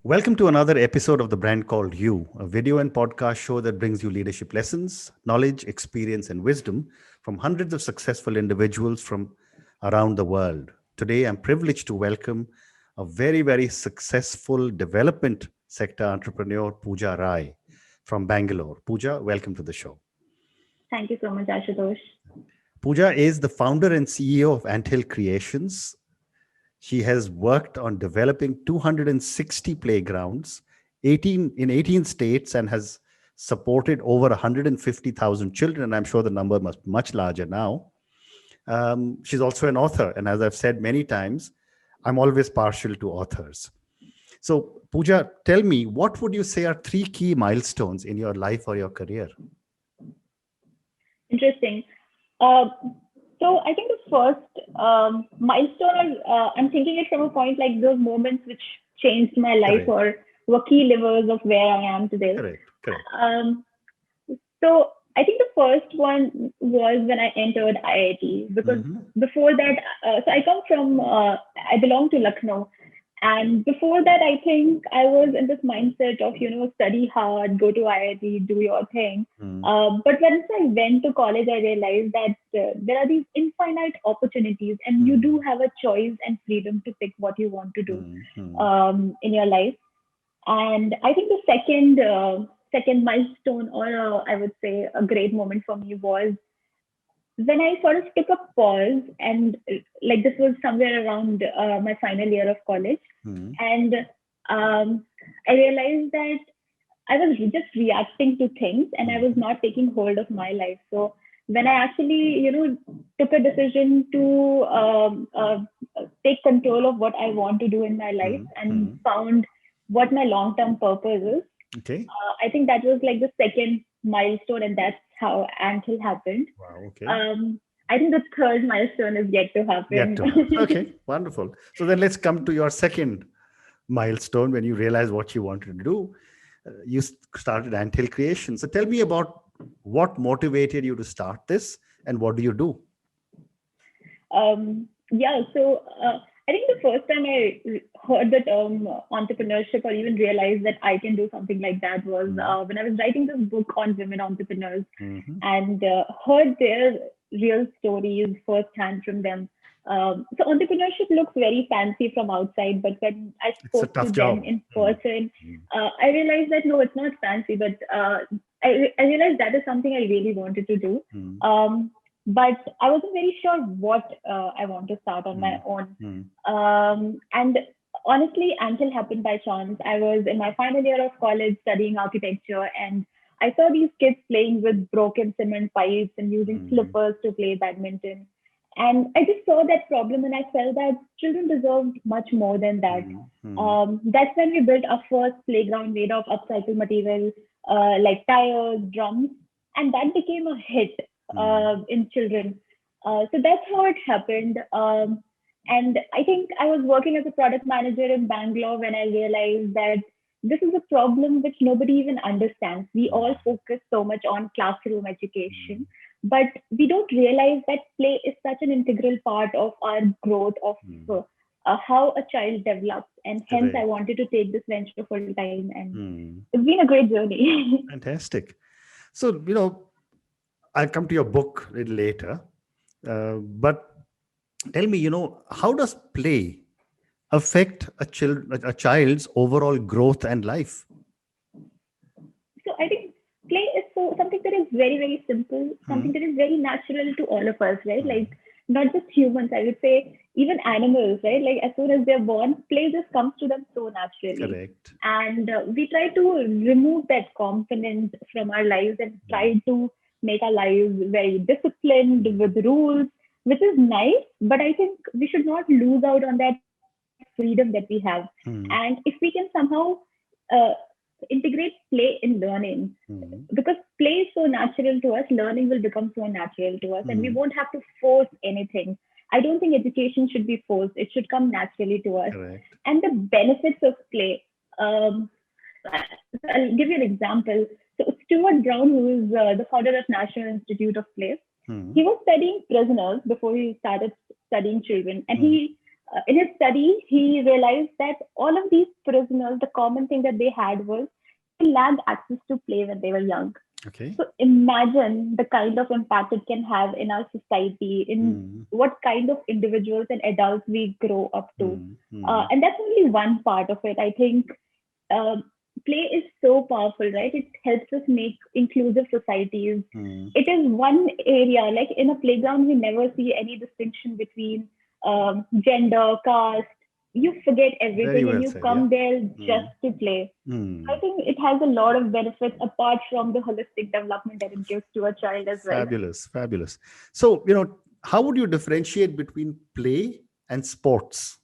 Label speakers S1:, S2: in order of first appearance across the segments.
S1: Welcome to another episode of The Brand Called You, a video and podcast show that brings you leadership lessons, knowledge, experience, and wisdom from hundreds of successful individuals from around the world. Today, I'm privileged to welcome a very, very successful development sector entrepreneur, Pooja Rai from Bangalore. Pooja, welcome to the show.
S2: Thank you so much, Ashutosh.
S1: Pooja is the founder and CEO of Anthill Creations. She has worked on developing 260 playgrounds 18 states and has supported over 150,000 children. I'm sure the number must be much larger now. She's also an author. And as I've said many times, I'm always partial to authors. So, Pooja, tell me, what would you say are three key milestones in your life or your career?
S2: Interesting. So I think the first milestone, I'm thinking it from a point like those moments which changed my life
S1: Correct.
S2: or were key levers of where I am today.
S1: Correct.
S2: Um, so I think the first one was when I entered IIT because before that, so I come from, I belong to Lucknow. And before that, I think I was in this mindset of, study hard, go to IIT, do your thing. But once I went to college, I realized that there are these infinite opportunities and you do have a choice and freedom to pick what you want to do in your life. And I think the second milestone, or I would say a great moment for me, was when I sort of took a pause, and like this was somewhere around my final year of college, and I realized that I was just reacting to things and I was not taking hold of my life. So when I actually, took a decision to take control of what I want to do in my life and found what my long-term purpose is,
S1: Okay.
S2: I think that was like the second milestone, and that's how Anthill happened.
S1: Wow. Okay.
S2: I think the third milestone is yet to happen.
S1: Yet to happen. Okay. Wonderful. So then let's come to your second milestone when you realized what you wanted to do. You started Anthill Creation. So tell me about what motivated you to start this and what do you do?
S2: Yeah, so I think the first time I heard the term entrepreneurship or even realized that I can do something like that was when I was writing this book on women entrepreneurs and heard their real stories firsthand from them. So entrepreneurship looks very fancy from outside, but when I
S1: It's a
S2: spoke to
S1: tough
S2: them
S1: job.
S2: in person, I realized that no, it's not fancy, but I realized that is something I really wanted to do. But I wasn't very sure what I want to start on my own. And honestly, until happened by chance. I was in my final year of college studying architecture, and I saw these kids playing with broken cement pipes and using slippers to play badminton. And I just saw that problem, and I felt that children deserved much more than that. That's when we built our first playground made of upcycled material, like tires, drums, and that became a hit in children. So that's how it happened. And I think I was working as a product manager in Bangalore when I realized that this is a problem which nobody even understands. We all focus so much on classroom education, but we don't realize that play is such an integral part of our growth, of how a child develops. And hence, I wanted to take this venture full time. And it's been a great journey.
S1: Fantastic. So, I'll come to your book a little later. But tell me, how does play affect a child's overall growth and life?
S2: So I think play is something that is very, very simple, something that is very natural to all of us, right? Like not just humans, I would say even animals, right? Like as soon as they're born, play just comes to them so naturally.
S1: Correct.
S2: And we try to remove that component from our lives and try to make our lives very disciplined with rules, which is nice, but I think we should not lose out on that freedom that we have. And if we can somehow uh, integrate play in learning, because play is so natural to us, learning will become so natural to us, and we won't have to force anything. I don't think education should be forced. It should come naturally to us.
S1: Correct.
S2: And the benefits of play. So I'll give you an example. So Stuart Brown, who is the founder of National Institute of Play, he was studying prisoners before he started studying children, and he in his study, he realized that all of these prisoners, the common thing that they had was they lacked access to play when they were young.
S1: Okay.
S2: So imagine the kind of impact it can have in our society, in what kind of individuals and adults we grow up to. And that's only one part of it. I think play is so powerful, right? It helps us make inclusive societies. It is one area, like in a playground, we never see any distinction between gender, caste. You forget everything and you come there just to play. I think it has a lot of benefits apart from the holistic development that it gives to a child as well.
S1: Fabulous. So, how would you differentiate between play and sports?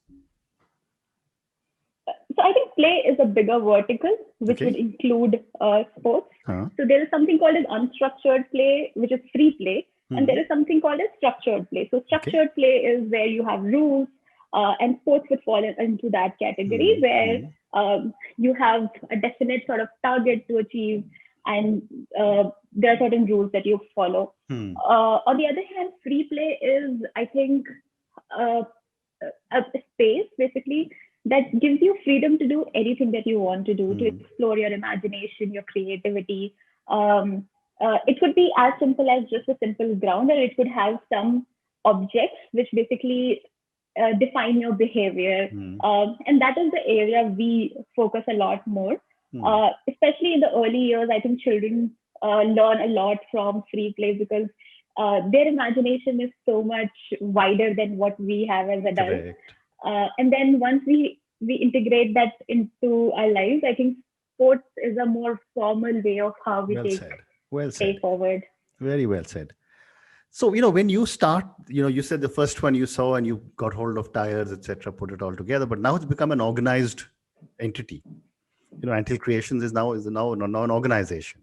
S2: So I think play is a bigger vertical, which would include sports. So there is something called as unstructured play, which is free play. And there is something called as structured play. So structured play is where you have rules, and sports would fall into that category where you have a definite sort of target to achieve, and there are certain rules that you follow. On the other hand, free play is, I think, a space basically that gives you freedom to do anything that you want to do, to explore your imagination, your creativity. It could be as simple as just a simple ground, or it could have some objects which basically define your behavior. And that is the area we focus a lot more, especially in the early years. I think children learn a lot from free play because their imagination is so much wider than what we have as adults. And then once we integrate that into our lives, I think sports is a more formal way of how we take play forward.
S1: Very well said. So, when you start, you said the first one you saw and you got hold of tires, etc., put it all together, but now it's become an organized entity. Anthill Creations is now an organization.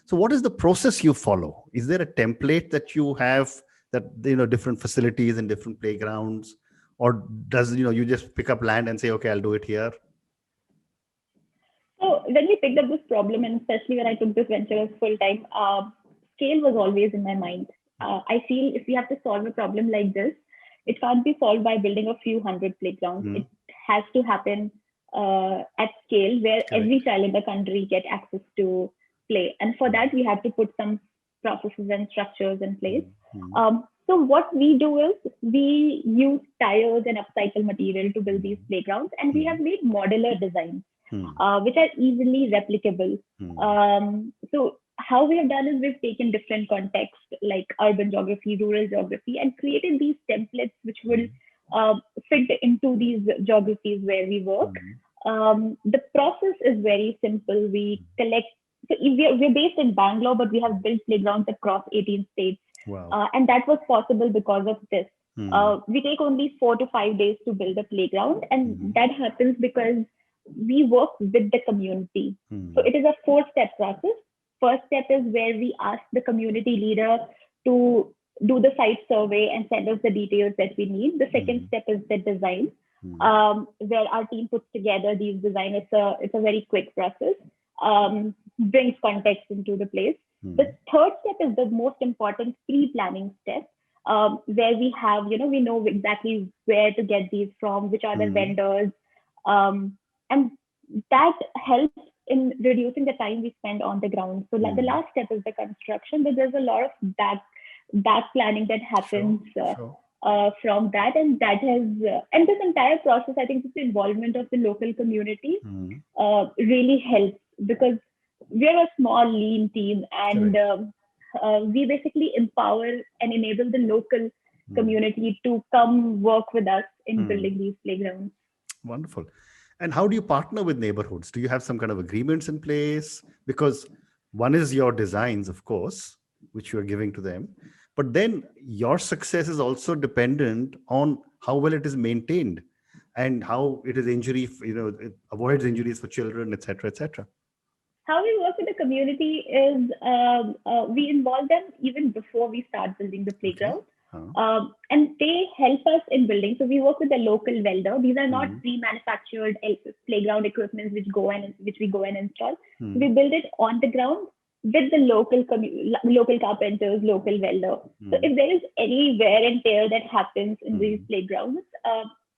S1: So what is the process you follow? Is there a template that you have that, different facilities and different playgrounds, or does, you just pick up land and say, okay, I'll do it here?
S2: So when we picked up this problem, and especially when I took this venture full time, scale was always in my mind. I feel if we have to solve a problem like this, it can't be solved by building a few hundred playgrounds. It has to happen at scale where every child in the country get access to play. And for that, we had to put some processes and structures in place. So what we do is we use tires and upcycle material to build these playgrounds, and we have made modular designs, which are easily replicable. So how we have done is we've taken different contexts like urban geography, rural geography, and created these templates which will fit into these geographies where we work. The process is very simple. We collect, so we're based in Bangalore, but we have built playgrounds across 18 states.
S1: Wow.
S2: And that was possible because of this. We take only 4 to 5 days to build a playground, and that happens because we work with the community. So it is a 4-step process. First step is where we ask the community leader to do the site survey and send us the details that we need. The second step is the design, where our team puts together these designs. It's a very quick process, brings context into the place. The third step is the most important pre-planning step, where we have, we know exactly where to get these from, which are the vendors, and that helps in reducing the time we spend on the ground. So the last step is the construction, but there's a lot of back planning that happens from that, and that has and this entire process, I think, the involvement of the local community really helps, because we're a small, lean team, and we basically empower and enable the local community to come work with us in building these playgrounds.
S1: Wonderful. And how do you partner with neighborhoods? Do you have some kind of agreements in place? Because one is your designs, of course, which you are giving to them, but then your success is also dependent on how well it is maintained and how it is it avoids injuries for children, etc., etc.
S2: How we work with the community is we involve them even before we start building the playground. And they help us in building. So we work with a local welder. These are not pre-manufactured playground equipment which we go and install. We build it on the ground with the local carpenters, local welder. So if there is any wear and tear that happens in these playgrounds,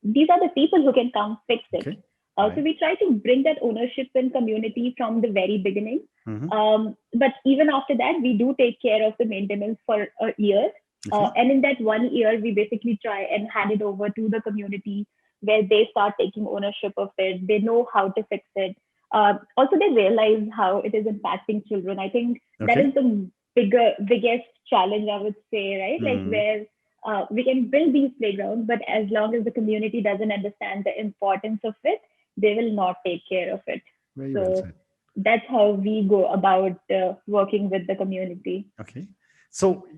S2: these are the people who can come fix it.
S1: Okay.
S2: So we try to bring that ownership and community from the very beginning.
S1: Mm-hmm.
S2: But even after that, we do take care of the maintenance for a year.
S1: Okay.
S2: And in that 1 year, we basically try and hand it over to the community where they start taking ownership of it. They know how to fix it. Also, they realize how it is impacting children. I think that
S1: Okay.
S2: is the biggest challenge, I would say, right? Like where we can build these playgrounds, but as long as the community doesn't understand the importance of it, they will not take care of it.
S1: Very well
S2: So
S1: said.
S2: that's how we go about working with the community.
S1: Okay. So,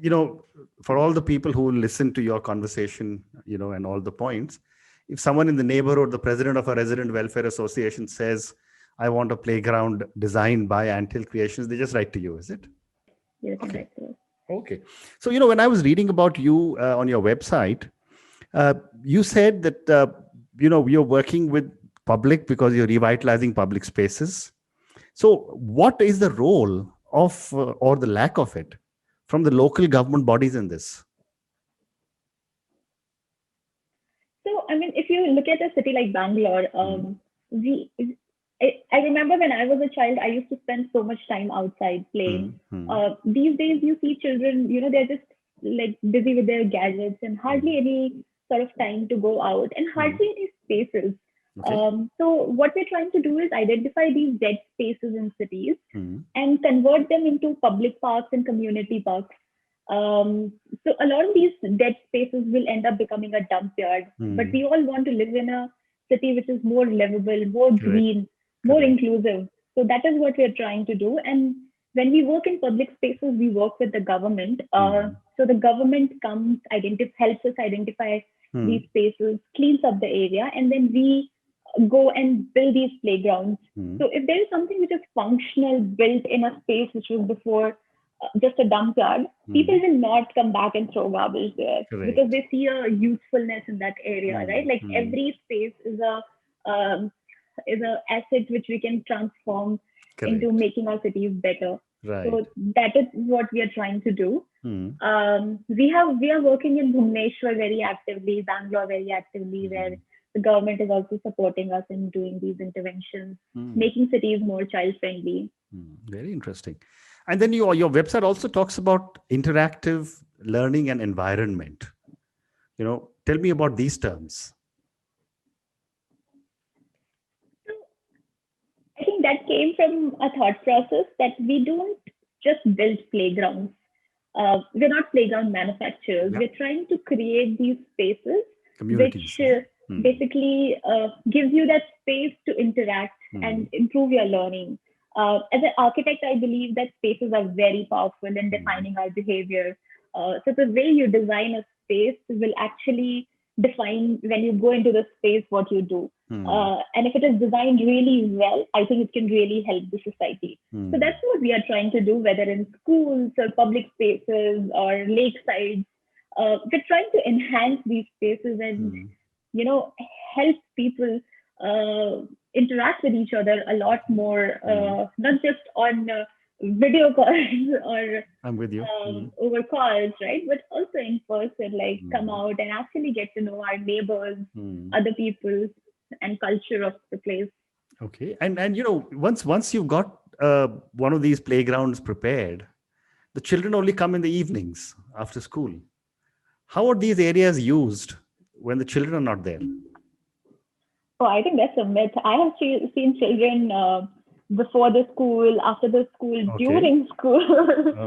S1: for all the people who listen to your conversation, and all the points, if someone in the neighborhood, the president of a resident welfare association says, I want a playground designed by Anthill Creations, they just write to you, is it?
S2: Yes,
S1: Okay.
S2: correct.
S1: Okay. So, when I was reading about you on your website, you said that, you're working with public because you're revitalizing public spaces. So, what is the role of, or the lack of it, from the local government bodies in this?
S2: So, I mean, if you look at a city like Bangalore, we, I remember when I was a child, I used to spend so much time outside playing. These days, you see children, they're just like busy with their gadgets and hardly any sort of time to go out and hardly any spaces.
S1: Okay.
S2: So what we're trying to do is identify these dead spaces in cities
S1: Mhm.
S2: and convert them into public parks and community parks. So a lot of these dead spaces will end up becoming a dump yard, but we all want to live in a city which is more livable, more
S1: Correct.
S2: green, more
S1: Correct.
S2: inclusive. So that is what we're trying to do. And when we work in public spaces, we work with the government. So the government comes, helps us identify these spaces, cleans up the area, and then we go and build these playgrounds. So if there is something which is functional, built in a space which was before just a dump yard, people will not come back and throw garbage there.
S1: Correct.
S2: Because they see a usefulness in that area, right? Like every space is a asset which we can transform
S1: Correct.
S2: into making our cities better.
S1: Right.
S2: So that is what we are trying to do. We are working in Bhubaneswar very actively, Bangalore very actively, where the government is also supporting us in doing these interventions, making cities more child friendly.
S1: Very interesting. And then your website also talks about interactive learning and environment. Tell me about these terms.
S2: I think that came from a thought process that we don't just build playgrounds. We're not playground manufacturers.
S1: Yeah.
S2: We're trying to create these spaces
S1: Communities.
S2: which basically gives you that space to interact and improve your learning. As an architect, I believe that spaces are very powerful in defining our behavior. So the way you design a space will actually define when you go into the space what you do. And if it is designed really well, I think it can really help the society. So that's what we are trying to do, whether in schools or public spaces or lakesides. We're trying to enhance these spaces and help people interact with each other a lot more, not just on video calls or
S1: I'm with you.
S2: over calls, right? But also in person, like come out and actually get to know our neighbors, other people, and culture of the place.
S1: Okay, and once you've got one of these playgrounds prepared, the children only come in the evenings after school. How are these areas used when the children are not there?
S2: Oh, I think that's a myth. I have seen children before the school, after the school, during school.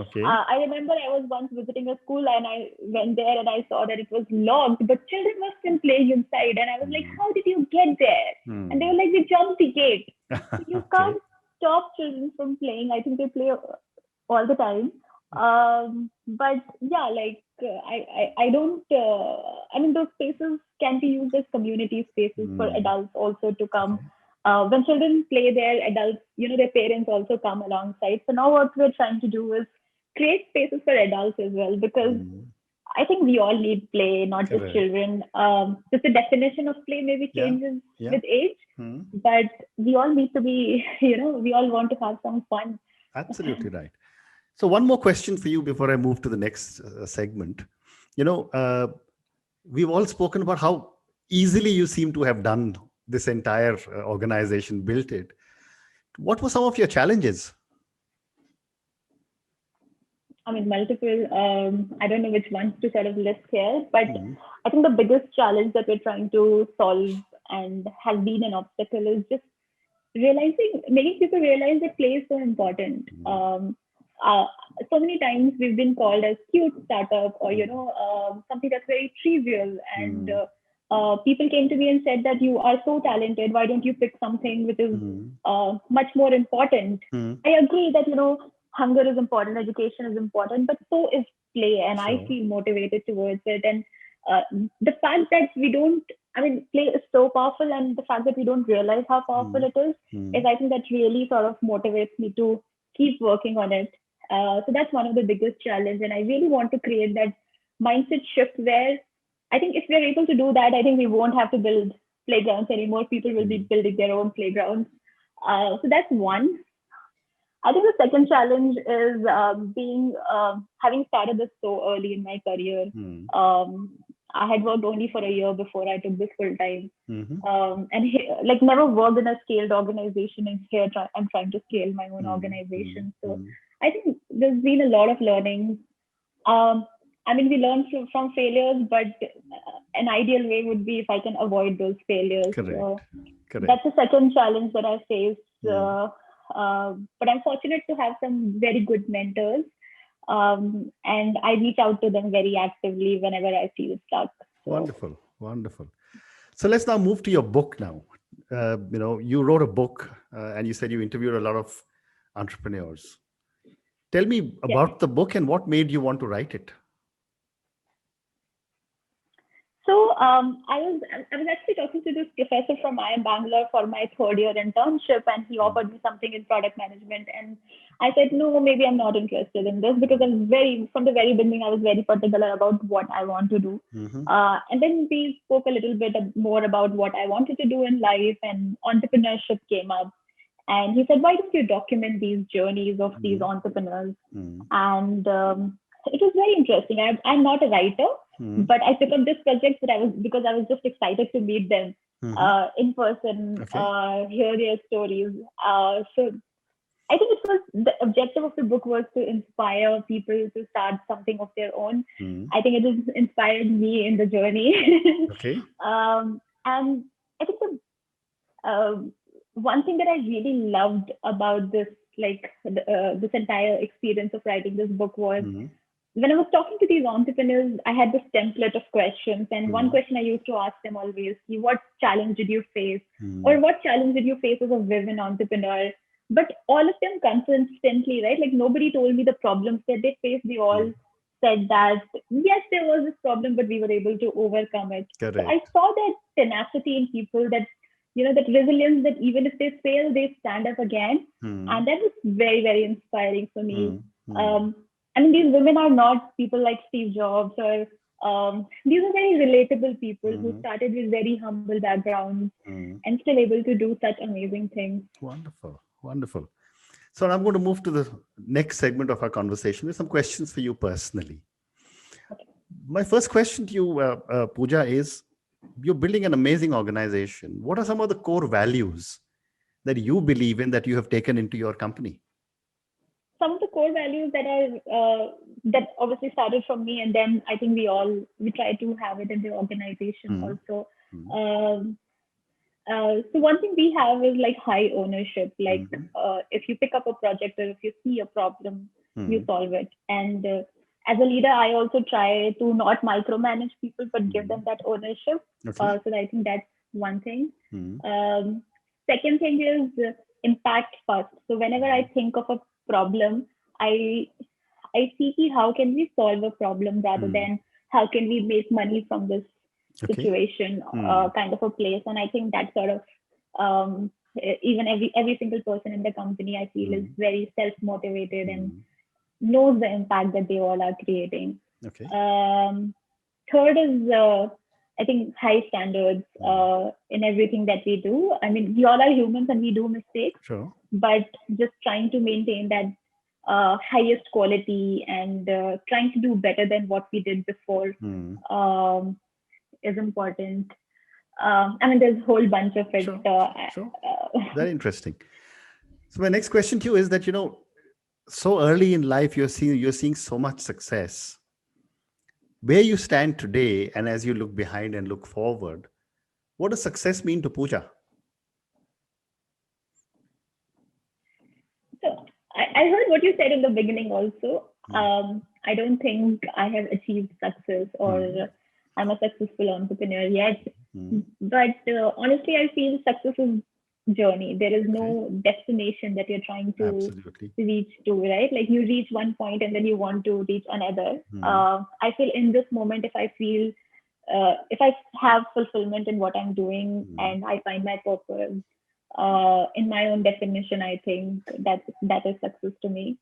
S1: Okay.
S2: I remember I was once visiting a school and I went there and I saw that it was locked, but children were still playing inside. And I was like, how did you get there? And they were like, we jumped the gate. So you can't stop children from playing. I think they play all the time. But yeah, like I don't, I mean, those spaces can be used as community spaces for adults also to come. When children play there, adults, their parents also come alongside. So now what we're trying to do is create spaces for adults as well, because I think we all need play, not just children. Just the definition of play maybe changes with age, but we all need to be, we all want to have some fun.
S1: Absolutely right. So one more question for you before I move to the next segment. We've all spoken about how easily you seem to have done this entire organization, built it. What were some of your challenges?
S2: I mean, multiple. I don't know which ones to sort of list here, but I think the biggest challenge that we're trying to solve and has been an obstacle is just making people realize that play is so important. So many times we've been called as cute startup, or something that's very trivial, and people came to me and said that you are so talented. Why don't you pick something which is much more important? I agree that hunger is important, education is important, but so is play, and I feel motivated towards it. And the fact that we don't, I mean, play is so powerful, and the fact that we don't realize how powerful it is I think that really sort of motivates me to keep working on it. So that's one of the biggest challenges, and I really want to create that mindset shift where I think if we're able to do that, I think we won't have to build playgrounds anymore. People will be building their own playgrounds. So that's one. I think the second challenge is having started this so early in my career. I had worked only for a year before I took this full time, and never worked in a scaled organization. And here I'm trying to scale my own organization. So I think there's been a lot of learning. I mean, we learn from failures, but an ideal way would be if I can avoid those failures.
S1: Correct.
S2: So
S1: Correct.
S2: that's the second challenge that I face. But I'm fortunate to have some very good mentors. And I reach out to them very actively whenever I feel stuck. So.
S1: Wonderful, wonderful. So let's now move to your book now. You wrote a book and you said you interviewed a lot of entrepreneurs. Tell me about the book and what made you want to write it.
S2: So I was actually talking to this professor from IIM Bangalore for my third year internship, and he offered me something in product management, and I said no, maybe I'm not interested in this, because from the very beginning I was very particular about what I want to do. And then we spoke a little bit more about what I wanted to do in life, and entrepreneurship came up, and he said, why don't you document these journeys of these entrepreneurs? And it was very interesting. I'm not a writer, but I took up this project because I was just excited to meet them in person, hear their stories. So I think the objective of the book was to inspire people to start something of their own. I think it has inspired me in the journey. And I think the one thing that I really loved about this, this entire experience of writing this book was when I was talking to these entrepreneurs, I had this template of questions. And one question I used to ask them always, what challenge did you face? Or what challenge did you face as a women entrepreneur? But all of them consistently, right? Like nobody told me the problems that they faced. They all said that, yes, there was this problem, but we were able to overcome it. So I saw that tenacity in people, that that resilience, that even if they fail, they stand up again. And that was very, very inspiring for me. I mean, these women are not people like Steve Jobs, or these are very relatable people who started with very humble backgrounds and still able to do such amazing things.
S1: Wonderful, wonderful. So I'm going to move to the next segment of our conversation with some questions for you personally. Okay. My first question to you, Pooja, is you're building an amazing organization. What are some of the core values that you believe in that you have taken into your company?
S2: Some of the core values that obviously started from me, and then I think we try to have it in the organization also. So one thing we have is like high ownership. Like if you pick up a project, or if you see a problem, you solve it. And as a leader, I also try to not micromanage people, but give them that ownership. So I think that's one thing. Second thing is impact first. So whenever I think of a problem, I see how can we solve a problem rather than how can we make money from this situation, kind of a place. And I think that sort of even every single person in the company, I feel, is very self-motivated and knows the impact that they all are creating. Third is I think high standards in everything that we do. I mean, we all are humans and we do mistakes, but just trying to maintain that highest quality and trying to do better than what we did before is important. I mean, there's a whole bunch of it.
S1: Sure. Very interesting. So my next question to you is that, so early in life, you're seeing so much success. Where you stand today, and as you look behind and look forward, what does success mean to Pooja?
S2: So I heard what you said in the beginning also. I don't think I have achieved success or I'm a successful entrepreneur yet. But honestly, I feel success is journey. There is no destination that you're trying to reach to, right? Like you reach one point and then you want to reach another. I feel in this moment, if I have fulfillment in what I'm doing and I find my purpose in my own definition, I think that is success to me.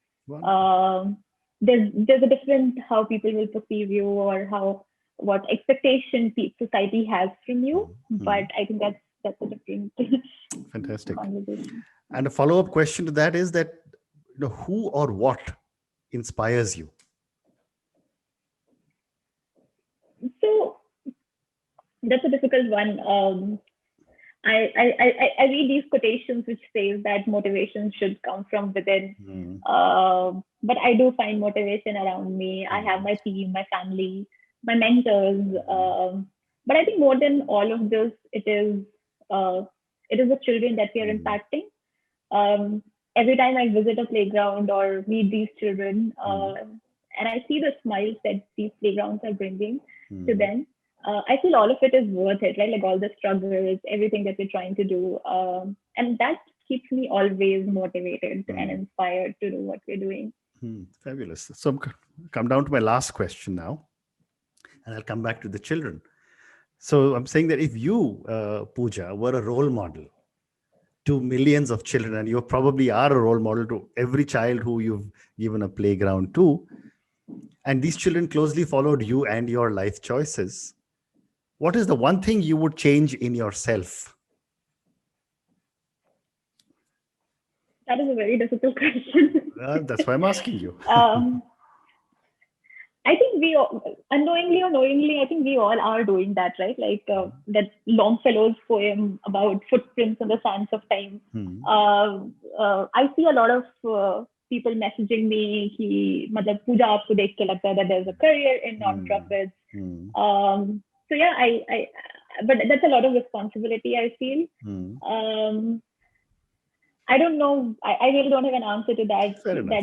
S2: There's a different how people will perceive you or what expectation society has from you, but I think that's a different
S1: fantastic
S2: conversation.
S1: And a follow-up question to that is that who or what inspires you?
S2: So that's a difficult one. I read these quotations which says that motivation should come from within. But I do find motivation around me. I have my team, my family, my mentors. But I think more than all of this, it is the children that we are impacting. Every time I visit a playground or meet these children, and I see the smiles that these playgrounds are bringing to them, I feel all of it is worth it, right? Like all the struggles, everything that we're trying to do. And that keeps me always motivated and inspired to do what we're doing.
S1: Fabulous. So I'm come down to my last question now, and I'll come back to the children. So I'm saying that if you, Pooja, were a role model to millions of children, and you probably are a role model to every child who you've given a playground to, and these children closely followed you and your life choices, what is the one thing you would change in yourself?
S2: That is a very difficult question.
S1: That's why I'm asking you.
S2: I think we all, unknowingly or knowingly, I think we all are doing that, right? Like that Longfellow's poem about footprints on the sands of time. I see a lot of people messaging me कि मतलब पूजा आपको देख के लगता है that there's a career in non-profits. So yeah, but that's a lot of responsibility, I feel. I don't know. I really don't have an answer to that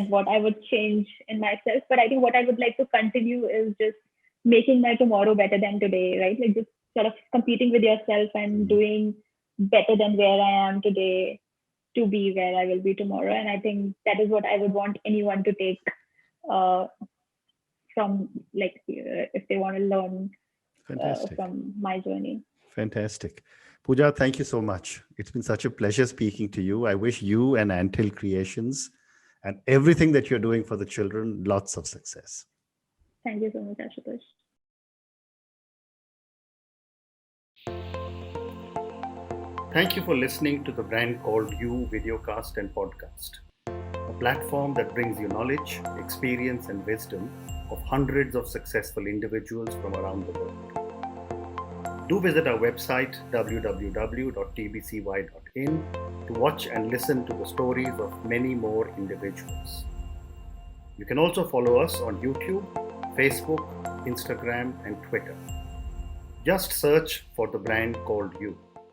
S2: what I would change in myself. But I think what I would like to continue is just making my tomorrow better than today, right? Like just sort of competing with yourself and doing better than where I am today to be where I will be tomorrow. And I think that is what I would want anyone to take from, like, if they want to learn from my journey.
S1: Fantastic. Pooja, thank you so much. It's been such a pleasure speaking to you. I wish you and Anthill Creations and everything that you're doing for the children lots of success.
S2: Thank you so much, Ashutosh.
S1: Thank you for listening to the Brand Called You videocast and podcast, a platform that brings you knowledge, experience, and wisdom of hundreds of successful individuals from around the world. Do visit our website www.tbcy.in to watch and listen to the stories of many more individuals. You can also follow us on YouTube, Facebook, Instagram, and Twitter. Just search for the Brand Called You.